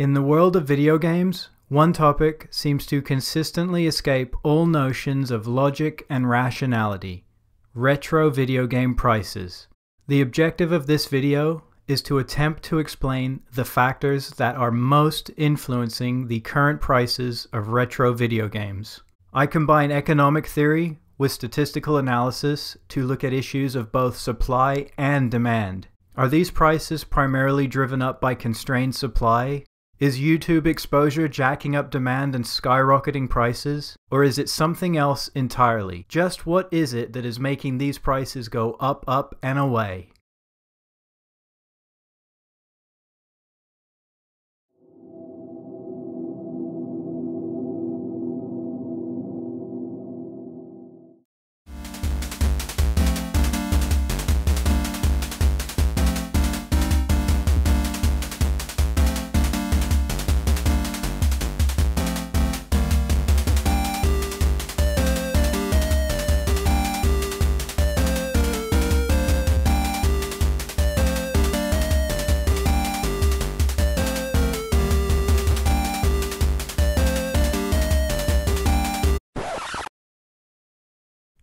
In the world of video games, one topic seems to consistently escape all notions of logic and rationality: retro video game prices. The objective of this video is to attempt to explain the factors that are most influencing the current prices of retro video games. I combine economic theory with statistical analysis to look at issues of both supply and demand. Are these prices primarily driven up by constrained supply? Is YouTube exposure jacking up demand and skyrocketing prices? Or is it something else entirely? Just what is it that is making these prices go up, up, and away?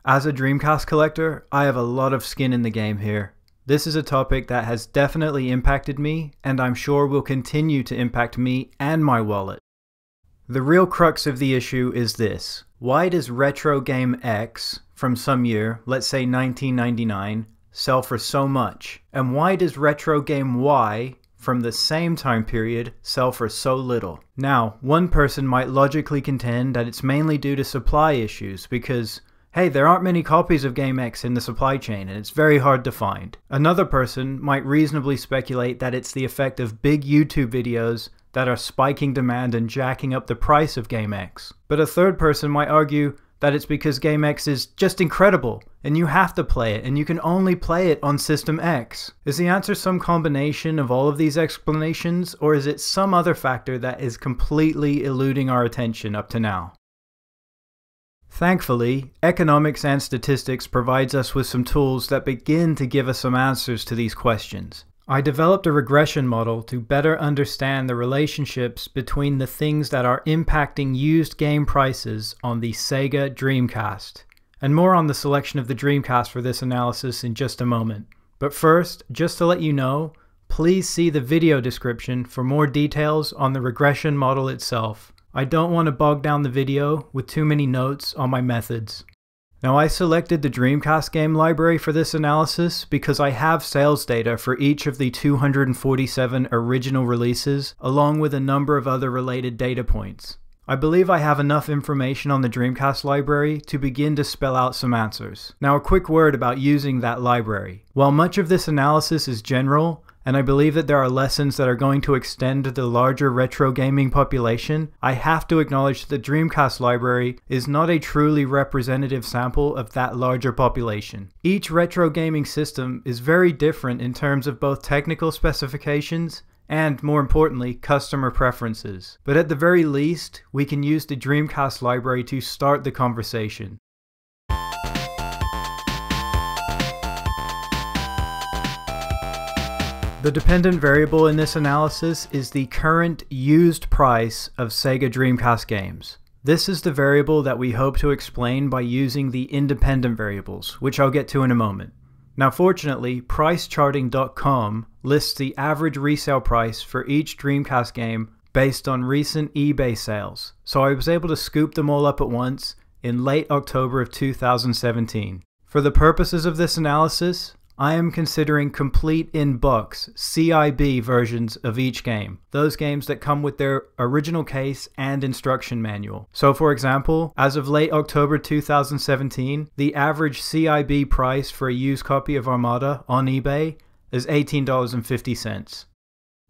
As a Dreamcast collector, I have a lot of skin in the game here. This is a topic that has definitely impacted me, and I'm sure will continue to impact me and my wallet. The real crux of the issue is this: why does retro game X from some year, let's say 1999, sell for so much? And why does retro game Y from the same time period sell for so little? Now, one person might logically contend that it's mainly due to supply issues because, hey, there aren't many copies of Game X in the supply chain and it's very hard to find. Another person might reasonably speculate that it's the effect of big YouTube videos that are spiking demand and jacking up the price of Game X. But a third person might argue that it's because Game X is just incredible and you have to play it and you can only play it on System X. Is the answer some combination of all of these explanations, or is it some other factor that is completely eluding our attention up to now? Thankfully, economics and statistics provides us with some tools that begin to give us some answers to these questions. I developed a regression model to better understand the relationships between the things that are impacting used game prices on the Sega Dreamcast. And more on the selection of the Dreamcast for this analysis in just a moment. But first, just to let you know, please see the video description for more details on the regression model itself. I don't want to bog down the video with too many notes on my methods. Now, I selected the Dreamcast game library for this analysis because I have sales data for each of the 247 original releases, along with a number of other related data points. I believe I have enough information on the Dreamcast library to begin to spell out some answers. Now, a quick word about using that library. While much of this analysis is general, and I believe that there are lessons that are going to extend to the larger retro gaming population, I have to acknowledge that the Dreamcast library is not a truly representative sample of that larger population. Each retro gaming system is very different in terms of both technical specifications and, more importantly, customer preferences. But at the very least, we can use the Dreamcast library to start the conversation. The dependent variable in this analysis is the current used price of Sega Dreamcast games. This is the variable that we hope to explain by using the independent variables, which I'll get to in a moment. Now, fortunately, PriceCharting.com lists the average resale price for each Dreamcast game based on recent eBay sales, so I was able to scoop them all up at once in late October of 2017. For the purposes of this analysis, I am considering complete in-box CIB versions of each game, those games that come with their original case and instruction manual. So for example, as of late October 2017, the average CIB price for a used copy of Armada on eBay is $18.50.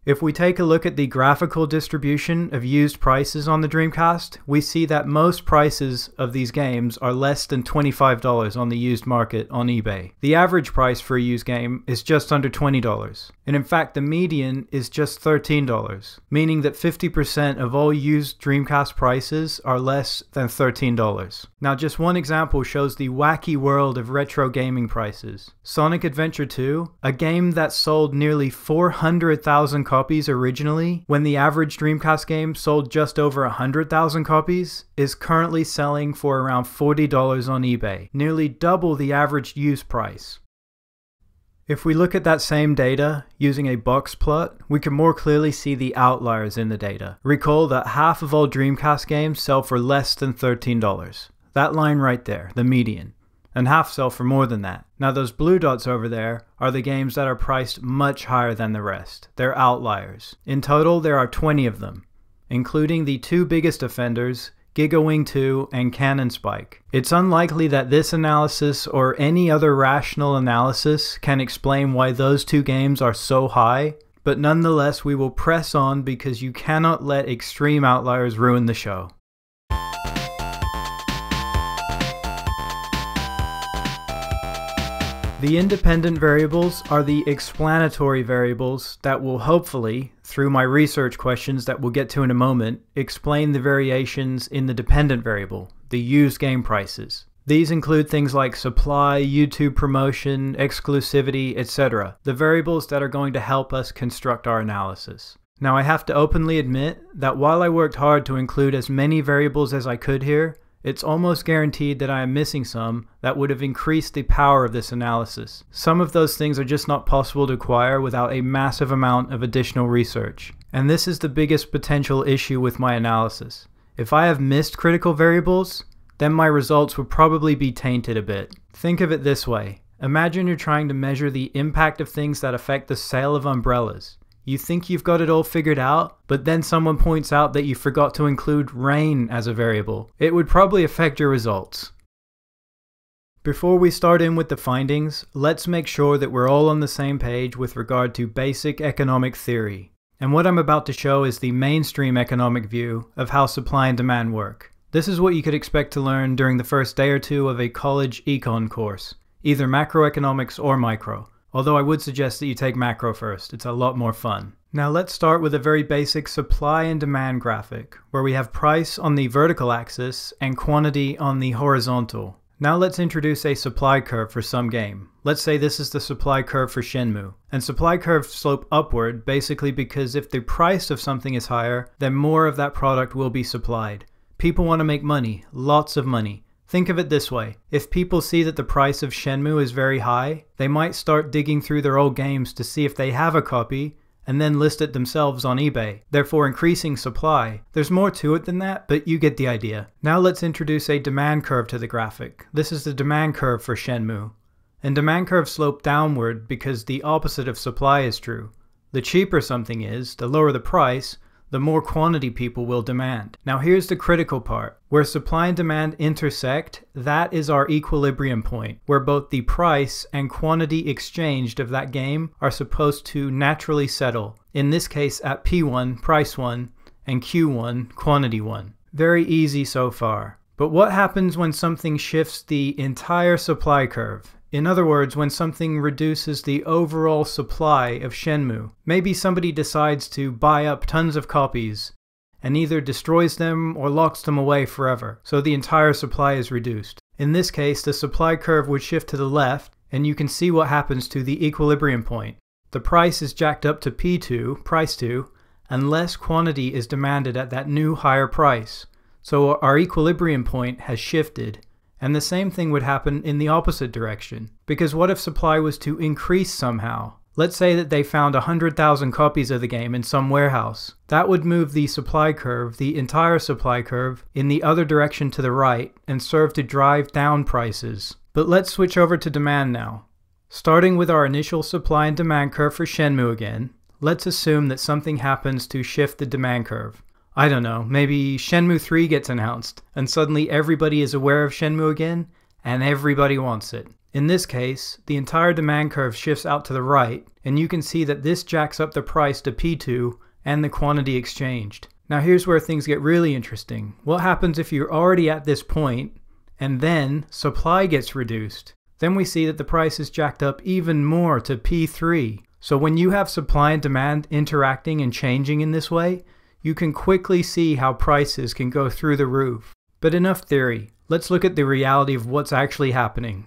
If we take a look at the graphical distribution of used prices on the Dreamcast, we see that most prices of these games are less than $25 on the used market on eBay. The average price for a used game is just under $20, and in fact the median is just $13, meaning that 50% of all used Dreamcast prices are less than $13. Now, just one example shows the wacky world of retro gaming prices. Sonic Adventure 2, a game that sold nearly 400,000 copies copies originally, when the average Dreamcast game sold just over 100,000 copies, is currently selling for around $40 on eBay, nearly double the average used price. If we look at that same data using a box plot, we can more clearly see the outliers in the data. Recall that half of all Dreamcast games sell for less than $13. That line right there, the median. And half sell for more than that. Now those blue dots over there are the games that are priced much higher than the rest. They're outliers. In total, there are 20 of them, including the two biggest offenders, GigaWing 2 and Cannon Spike. It's unlikely that this analysis or any other rational analysis can explain why those two games are so high, but nonetheless we will press on because you cannot let extreme outliers ruin the show. The independent variables are the explanatory variables that will hopefully, through my research questions that we'll get to in a moment, explain the variations in the dependent variable, the used game prices. These include things like supply, YouTube promotion, exclusivity, etc. The variables that are going to help us construct our analysis. Now I have to openly admit that while I worked hard to include as many variables as I could here, it's almost guaranteed that I am missing some that would have increased the power of this analysis. Some of those things are just not possible to acquire without a massive amount of additional research. And this is the biggest potential issue with my analysis. If I have missed critical variables, then my results would probably be tainted a bit. Think of it this way. Imagine you're trying to measure the impact of things that affect the sale of umbrellas. You think you've got it all figured out, but then someone points out that you forgot to include rain as a variable. It would probably affect your results. Before we start in with the findings, let's make sure that we're all on the same page with regard to basic economic theory. And what I'm about to show is the mainstream economic view of how supply and demand work. This is what you could expect to learn during the first day or two of a college econ course, either macroeconomics or micro. Although I would suggest that you take macro first, it's a lot more fun. Now let's start with a very basic supply and demand graphic, where we have price on the vertical axis and quantity on the horizontal. Now let's introduce a supply curve for some game. Let's say this is the supply curve for Shenmue. And supply curves slope upward basically because if the price of something is higher, then more of that product will be supplied. People want to make money, lots of money. Think of it this way, if people see that the price of Shenmue is very high, they might start digging through their old games to see if they have a copy, and then list it themselves on eBay, therefore increasing supply. There's more to it than that, but you get the idea. Now let's introduce a demand curve to the graphic. This is the demand curve for Shenmue. And demand curves slope downward because the opposite of supply is true. The cheaper something is, the lower the price, the more quantity people will demand. Now here's the critical part. Where supply and demand intersect, that is our equilibrium point, where both the price and quantity exchanged of that game are supposed to naturally settle. In this case at P1, price 1, and Q1, quantity 1. Very easy so far. But what happens when something shifts the entire supply curve? In other words, when something reduces the overall supply of Shenmue. Maybe somebody decides to buy up tons of copies and either destroys them or locks them away forever, so the entire supply is reduced. In this case, the supply curve would shift to the left, and you can see what happens to the equilibrium point. The price is jacked up to P2, price 2, and less quantity is demanded at that new higher price. So our equilibrium point has shifted. And the same thing would happen in the opposite direction. Because what if supply was to increase somehow? Let's say that they found 100,000 copies of the game in some warehouse. That would move the supply curve, the entire supply curve, in the other direction to the right and serve to drive down prices. But let's switch over to demand now. Starting with our initial supply and demand curve for Shenmue again, let's assume that something happens to shift the demand curve. I don't know, maybe Shenmue 3 gets announced, and suddenly everybody is aware of Shenmue again, and everybody wants it. In this case, the entire demand curve shifts out to the right, and you can see that this jacks up the price to P2 and the quantity exchanged. Now here's where things get really interesting. What happens if you're already at this point, and then supply gets reduced? Then we see that the price is jacked up even more to P3. So when you have supply and demand interacting and changing in this way, you can quickly see how prices can go through the roof. But enough theory. Let's look at the reality of what's actually happening.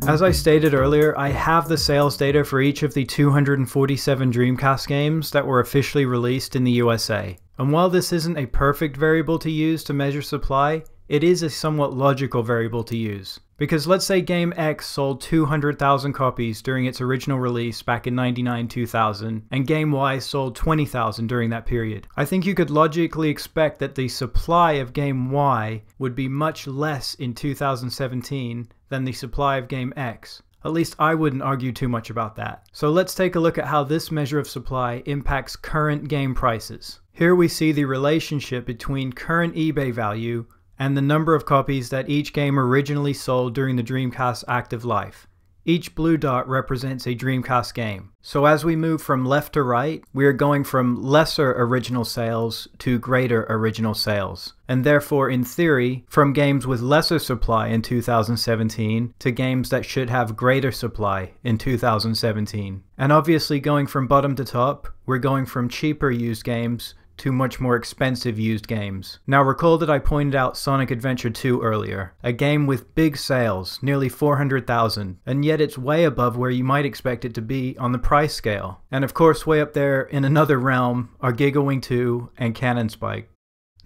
As I stated earlier, I have the sales data for each of the 247 Dreamcast games that were officially released in the USA. And while this isn't a perfect variable to use to measure supply, it is a somewhat logical variable to use. Because let's say Game X sold 200,000 copies during its original release back in 99-2000, and Game Y sold 20,000 during that period. I think you could logically expect that the supply of Game Y would be much less in 2017 than the supply of Game X. At least I wouldn't argue too much about that. So let's take a look at how this measure of supply impacts current game prices. Here we see the relationship between current eBay value and the number of copies that each game originally sold during the Dreamcast's active life. Each blue dot represents a Dreamcast game. So as we move from left to right, we are going from lesser original sales to greater original sales. And therefore, in theory, from games with lesser supply in 2017 to games that should have greater supply in 2017. And obviously going from bottom to top, we're going from cheaper used games to much more expensive used games. Now recall that I pointed out Sonic Adventure 2 earlier, a game with big sales, nearly 400,000, and yet it's way above where you might expect it to be on the price scale. And of course way up there in another realm are Gigawing 2 and Cannon Spike.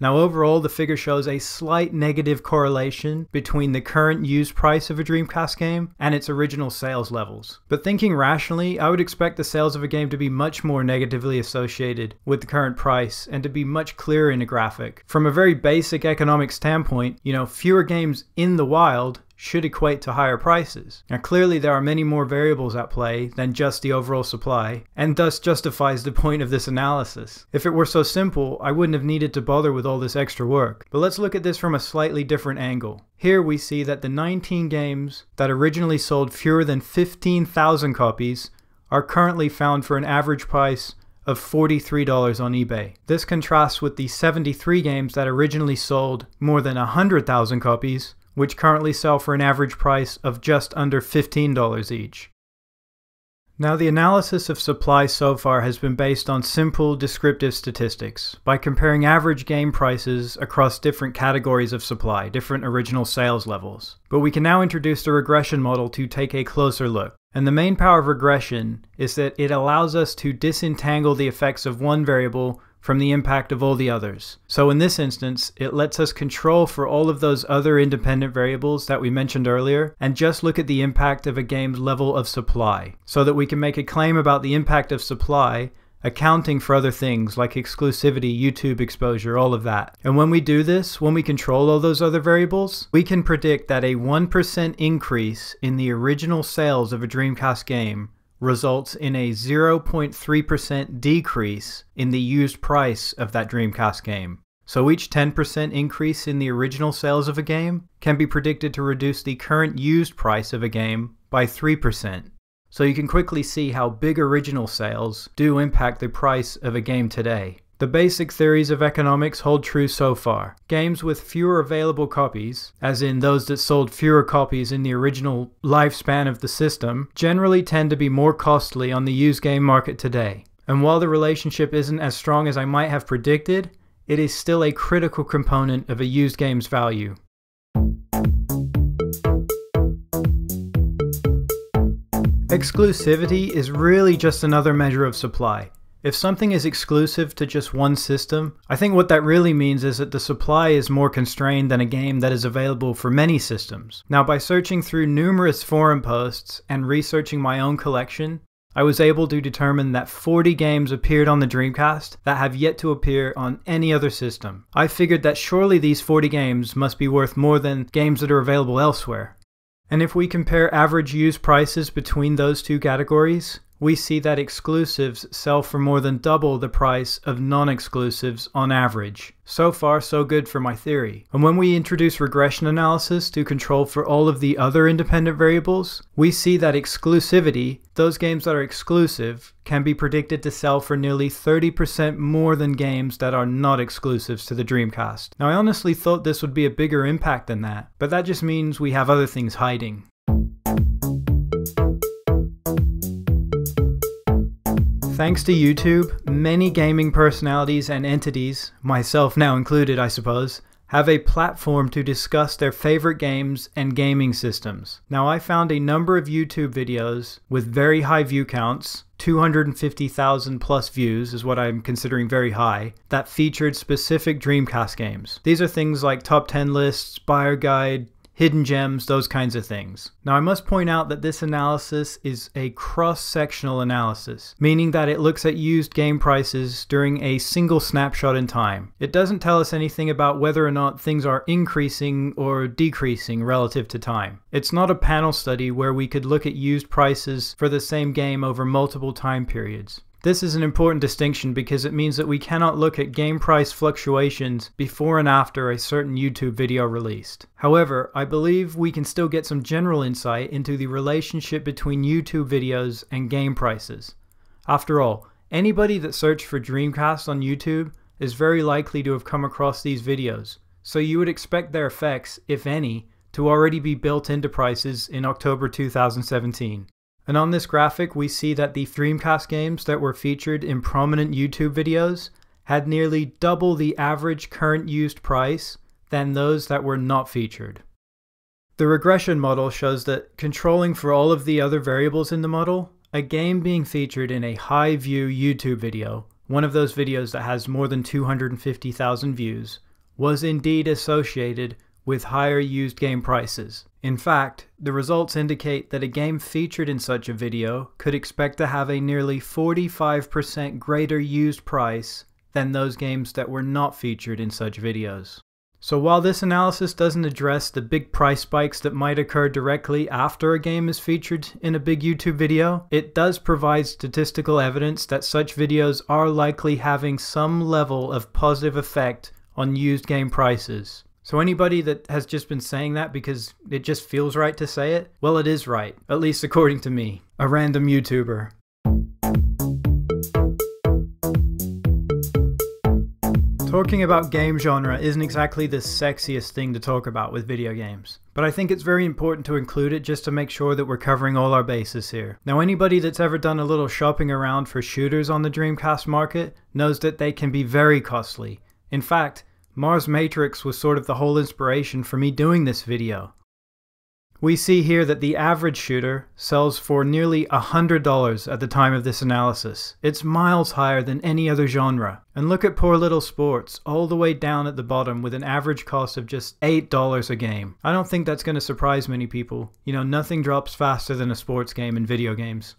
Now overall, the figure shows a slight negative correlation between the current used price of a Dreamcast game and its original sales levels. But thinking rationally, I would expect the sales of a game to be much more negatively associated with the current price and to be much clearer in a graphic. From a very basic economic standpoint, fewer games in the wild should equate to higher prices. Now clearly there are many more variables at play than just the overall supply, and thus justifies the point of this analysis. If it were so simple, I wouldn't have needed to bother with all this extra work. But let's look at this from a slightly different angle. Here we see that the 19 games that originally sold fewer than 15,000 copies are currently found for an average price of $43 on eBay. This contrasts with the 73 games that originally sold more than 100,000 copies, which currently sell for an average price of just under $15 each. Now the analysis of supply so far has been based on simple descriptive statistics, by comparing average game prices across different categories of supply, different original sales levels. But we can now introduce the regression model to take a closer look. And the main power of regression is that it allows us to disentangle the effects of one variable from the impact of all the others. So in this instance, it lets us control for all of those other independent variables that we mentioned earlier and just look at the impact of a game's level of supply, so that we can make a claim about the impact of supply accounting for other things like exclusivity, YouTube exposure, all of that. And when we do this, when we control all those other variables, we can predict that a 1% increase in the original sales of a Dreamcast game results in a 0.3% decrease in the used price of that Dreamcast game. So each 10% increase in the original sales of a game can be predicted to reduce the current used price of a game by 3%. So you can quickly see how big original sales do impact the price of a game today. The basic theories of economics hold true so far. Games with fewer available copies, as in those that sold fewer copies in the original lifespan of the system, generally tend to be more costly on the used game market today. And while the relationship isn't as strong as I might have predicted, it is still a critical component of a used game's value. Exclusivity is really just another measure of supply. If something is exclusive to just one system, I think what that really means is that the supply is more constrained than a game that is available for many systems. Now, by searching through numerous forum posts and researching my own collection, I was able to determine that 40 games appeared on the Dreamcast that have yet to appear on any other system. I figured that surely these 40 games must be worth more than games that are available elsewhere. And if we compare average used prices between those two categories, we see that exclusives sell for more than double the price of non-exclusives on average. So far, so good for my theory. And when we introduce regression analysis to control for all of the other independent variables, we see that exclusivity, those games that are exclusive, can be predicted to sell for nearly 30% more than games that are not exclusives to the Dreamcast. Now, I honestly thought this would be a bigger impact than that, but that just means we have other things hiding. Thanks to YouTube, many gaming personalities and entities, myself now included I suppose, have a platform to discuss their favorite games and gaming systems. Now, I found a number of YouTube videos with very high view counts, 250,000 plus views is what I'm considering very high, that featured specific Dreamcast games. These are things like top 10 lists, buyer guide, hidden gems, those kinds of things. Now, I must point out that this analysis is a cross-sectional analysis, meaning that it looks at used game prices during a single snapshot in time. It doesn't tell us anything about whether or not things are increasing or decreasing relative to time. It's not a panel study where we could look at used prices for the same game over multiple time periods. This is an important distinction because it means that we cannot look at game price fluctuations before and after a certain YouTube video released. However, I believe we can still get some general insight into the relationship between YouTube videos and game prices. After all, anybody that searched for Dreamcast on YouTube is very likely to have come across these videos, so you would expect their effects, if any, to already be built into prices in October 2017. And on this graphic, we see that the Dreamcast games that were featured in prominent YouTube videos had nearly double the average current used price than those that were not featured. The regression model shows that controlling for all of the other variables in the model, a game being featured in a high view YouTube video, one of those videos that has more than 250,000 views, was indeed associated with higher used game prices. In fact, the results indicate that a game featured in such a video could expect to have a nearly 45% greater used price than those games that were not featured in such videos. So while this analysis doesn't address the big price spikes that might occur directly after a game is featured in a big YouTube video, it does provide statistical evidence that such videos are likely having some level of positive effect on used game prices. So anybody that has just been saying that because it just feels right to say it, well, it is right, at least according to me, a random YouTuber. Talking about game genre isn't exactly the sexiest thing to talk about with video games, but I think it's very important to include it just to make sure that we're covering all our bases here. Now, anybody that's ever done a little shopping around for shooters on the Dreamcast market knows that they can be very costly. In fact, Mars Matrix was sort of the whole inspiration for me doing this video. We see here that the average shooter sells for nearly $100 at the time of this analysis. It's miles higher than any other genre. And look at Poor Little Sports, all the way down at the bottom with an average cost of just $8 a game. I don't think that's going to surprise many people. You know, nothing drops faster than a sports game in video games.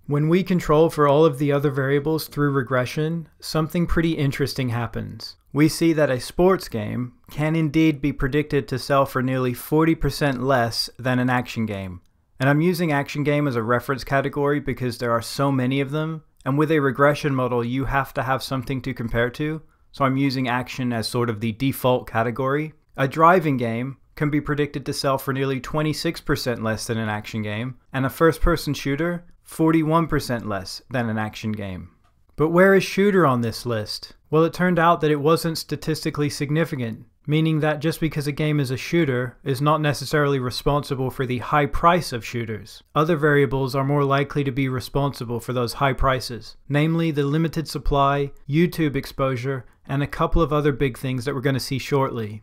When we control for all of the other variables through regression, something pretty interesting happens. We see that a sports game can indeed be predicted to sell for nearly 40% less than an action game. And I'm using action game as a reference category because there are so many of them, and with a regression model you have to have something to compare to, so I'm using action as sort of the default category. A driving game can be predicted to sell for nearly 26% less than an action game, and a first-person shooter 41% less than an action game. But where is shooter on this list? Well, it turned out that it wasn't statistically significant, meaning that just because a game is a shooter is not necessarily responsible for the high price of shooters. Other variables are more likely to be responsible for those high prices, namely the limited supply, YouTube exposure, and a couple of other big things that we're going to see shortly.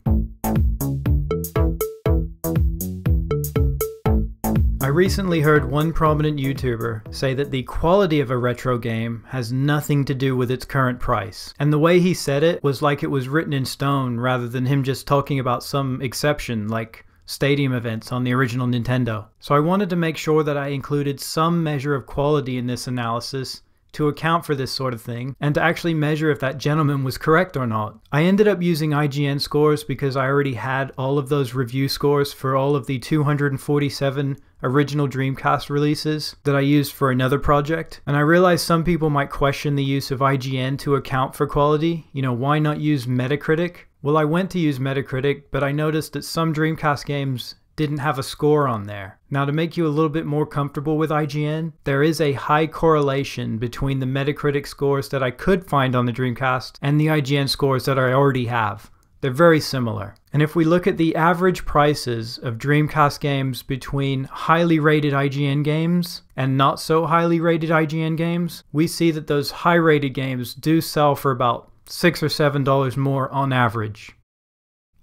I recently heard one prominent YouTuber say that the quality of a retro game has nothing to do with its current price. And the way he said it was like it was written in stone rather than him just talking about some exception like stadium events on the original Nintendo. So I wanted to make sure that I included some measure of quality in this analysis to account for this sort of thing, and to actually measure if that gentleman was correct or not. I ended up using IGN scores because I already had all of those review scores for all of the 247 original Dreamcast releases that I used for another project. And I realized some people might question the use of IGN to account for quality. You know, why not use Metacritic? Well, I went to use Metacritic, but I noticed that some Dreamcast games didn't have a score on there. Now, to make you a little bit more comfortable with IGN, there is a high correlation between the Metacritic scores that I could find on the Dreamcast and the IGN scores that I already have. They're very similar. And if we look at the average prices of Dreamcast games between highly rated IGN games and not so highly rated IGN games, we see that those high rated games do sell for about $6 or $7 more on average.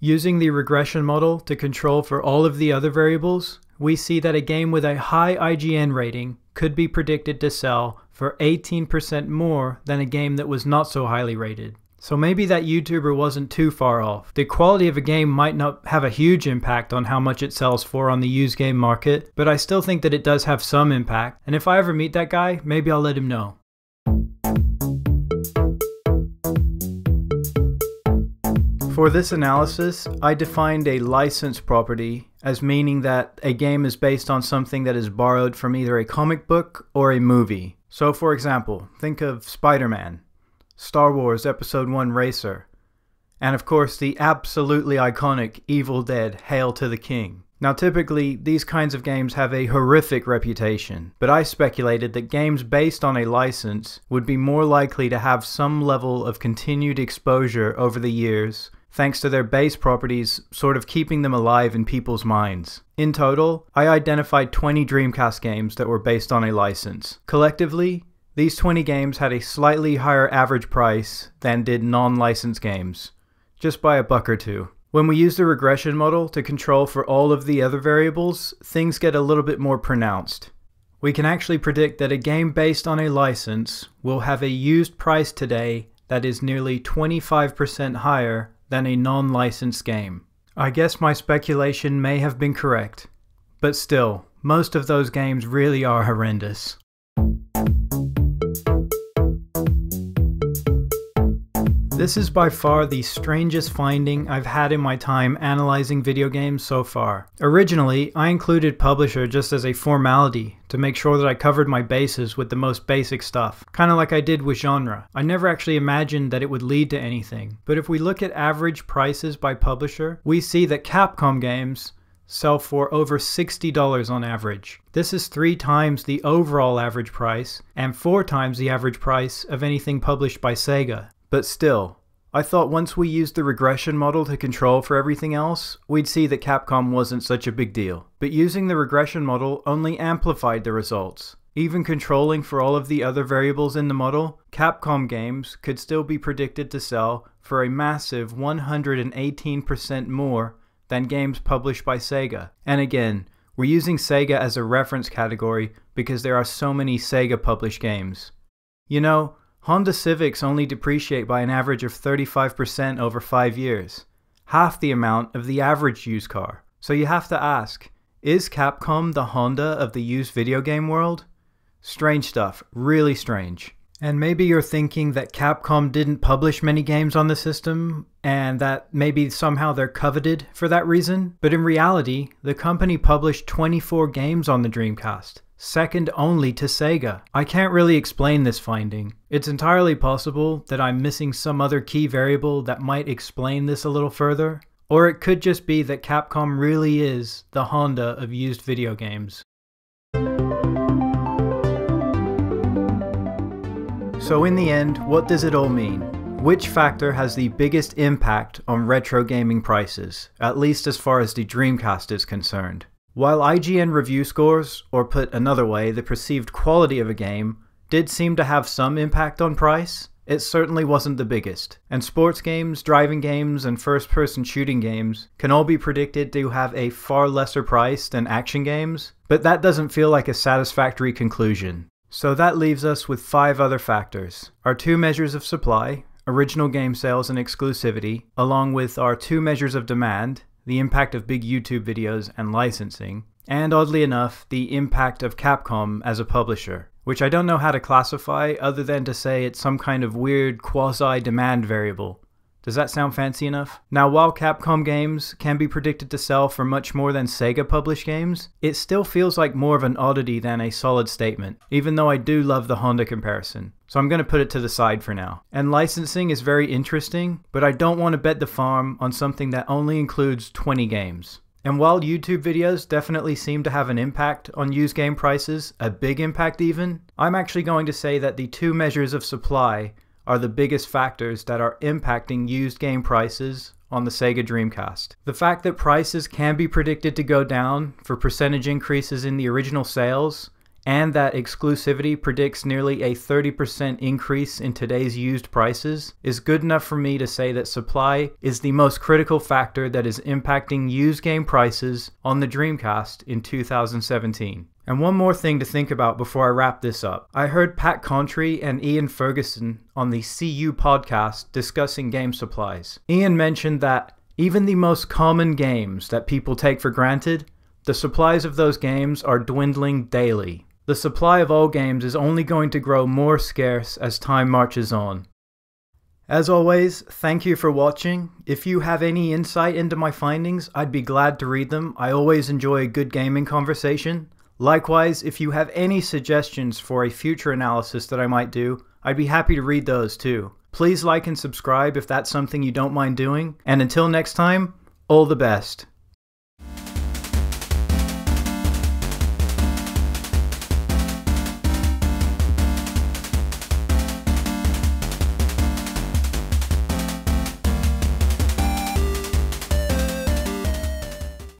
Using the regression model to control for all of the other variables, we see that a game with a high IGN rating could be predicted to sell for 18% more than a game that was not so highly rated. So maybe that YouTuber wasn't too far off. The quality of a game might not have a huge impact on how much it sells for on the used game market, but I still think that it does have some impact, and if I ever meet that guy, maybe I'll let him know. For this analysis, I defined a license property as meaning that a game is based on something that is borrowed from either a comic book or a movie. So for example, think of Spider-Man, Star Wars Episode 1 Racer, and of course the absolutely iconic Evil Dead Hail to the King. Now typically, these kinds of games have a horrific reputation, but I speculated that games based on a license would be more likely to have some level of continued exposure over the years, thanks to their base properties sort of keeping them alive in people's minds. In total, I identified 20 Dreamcast games that were based on a license. Collectively, these 20 games had a slightly higher average price than did non-licensed games, just by a buck or two. When we use the regression model to control for all of the other variables, things get a little bit more pronounced. We can actually predict that a game based on a license will have a used price today that is nearly 25% higher than a non-licensed game. I guess my speculation may have been correct, but still, most of those games really are horrendous. This is by far the strangest finding I've had in my time analyzing video games so far. Originally, I included publisher just as a formality to make sure that I covered my bases with the most basic stuff, kind of like I did with genre. I never actually imagined that it would lead to anything, but if we look at average prices by publisher, we see that Capcom games sell for over $60 on average. This is 3 times the overall average price and 4 times the average price of anything published by Sega. But still, I thought once we used the regression model to control for everything else, we'd see that Capcom wasn't such a big deal. But using the regression model only amplified the results. Even controlling for all of the other variables in the model, Capcom games could still be predicted to sell for a massive 118% more than games published by Sega. And again, we're using Sega as a reference category because there are so many Sega published games. You know, Honda Civics only depreciate by an average of 35% over 5 years, half the amount of the average used car. So you have to ask, is Capcom the Honda of the used video game world? Strange stuff, really strange. And maybe you're thinking that Capcom didn't publish many games on the system, and that maybe somehow they're coveted for that reason. But in reality, the company published 24 games on the Dreamcast, second only to Sega. I can't really explain this finding. It's entirely possible that I'm missing some other key variable that might explain this a little further, or it could just be that Capcom really is the Honda of used video games. So in the end, what does it all mean? Which factor has the biggest impact on retro gaming prices, at least as far as the Dreamcast is concerned? While IGN review scores, or put another way, the perceived quality of a game, did seem to have some impact on price, it certainly wasn't the biggest. And sports games, driving games, and first-person shooting games can all be predicted to have a far lesser price than action games, but that doesn't feel like a satisfactory conclusion. So that leaves us with 5 other factors. Our 2 measures of supply, original game sales and exclusivity, along with our 2 measures of demand, the impact of big YouTube videos and licensing, and oddly enough, the impact of Capcom as a publisher, which I don't know how to classify other than to say it's some kind of weird quasi-demand variable. Does that sound fancy enough? Now, while Capcom games can be predicted to sell for much more than Sega published games, it still feels like more of an oddity than a solid statement, even though I do love the Honda comparison. So I'm going to put it to the side for now. And licensing is very interesting, but I don't want to bet the farm on something that only includes 20 games. And while YouTube videos definitely seem to have an impact on used game prices, a big impact even, I'm actually going to say that the 2 measures of supply are the biggest factors that are impacting used game prices on the Sega Dreamcast. The fact that prices can be predicted to go down for percentage increases in the original sales and that exclusivity predicts nearly a 30% increase in today's used prices is good enough for me to say that supply is the most critical factor that is impacting used game prices on the Dreamcast in 2017. And one more thing to think about before I wrap this up. I heard Pat Contry and Ian Ferguson on the CU podcast discussing game supplies. Ian mentioned that even the most common games that people take for granted, the supplies of those games are dwindling daily. The supply of all games is only going to grow more scarce as time marches on. As always, thank you for watching. If you have any insight into my findings, I'd be glad to read them. I always enjoy a good gaming conversation. Likewise, if you have any suggestions for a future analysis that I might do, I'd be happy to read those too. Please like and subscribe if that's something you don't mind doing. And until next time, all the best.